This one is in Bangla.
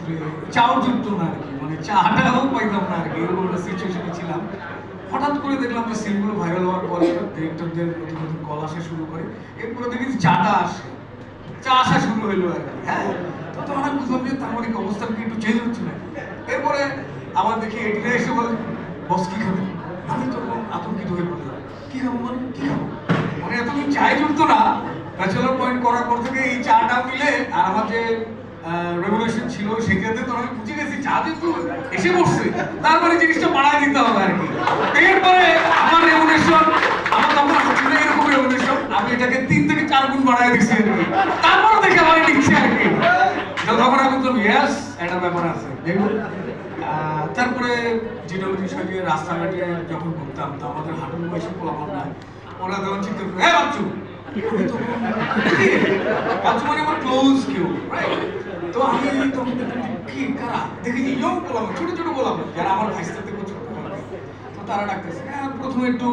আসলে চাও জুটতো না আর কি, মানে চাটাও পাইতাম না আর কি, এরকম একটা সিচুয়েশনে ছিলাম। হঠাৎ করে দেখলাম যে সিনগুলো ভাইরাল হওয়ার পরে ডিরেক্টরদের নতুন নতুন কল আসা শুরু করে, এরপরে দেখি চাটা আসে, চা আসা শুরু হইলো আর কি। হ্যাঁ, তো তখন আমি বুঝলাম যে তার মানে অবস্থা কি একটু চেঞ্জ হচ্ছে না। এরপরে আমার দেখি এটিরা এসে বলে, বস কি খাবে? আমি তখন আতঙ্কিত হয়ে পড়লাম, কি খাবো মানে কি খাবো, মানে এতদিন চাই জুটতো না। ব্যাচেলর পয়েন্ট করার পর থেকে এই চাটা মিলে আর আমার যে রেগুলেশন ছিল সেক্ষেত্রে তো আমি বুঝে গেছি চা যেহেতু এসে বসছে তার মানে জিনিসটা বাড়ায় দিতে হবে আর কি। এরপরে আমার রেগুলেশন, আমার তখন ছিল এরকম রেগুলেশন, আমি এটাকে 3 থেকে 4 গুণ বাড়ায় দিচ্ছি আর কি। তারপরে দেখে আমার নিচ্ছে আর কি। তো তখন আমি বললাম ইয়েস, একটা ব্যাপার আছে দেখুন। তারপরে যেটা বিষয় যে রাস্তাঘাটে যখন ঘুরতাম তো আমাদের হাঁটুর বয়সে পোলাপান না, ওরা তখন চিন্তা করবে হ্যাঁ বাচ্চু, বাচ্চু মানে আমার ক্লোজ কেউ, রাইট? তো আমি তখন দেখলাম যে কি কারা, দেখি যে ইয়ং গোলাম, ছোট ছোট গোলাম যারা আমার ভাইস থেকে ছোট, তো তারা ডাকতেছে। হ্যাঁ, প্রথমে একটু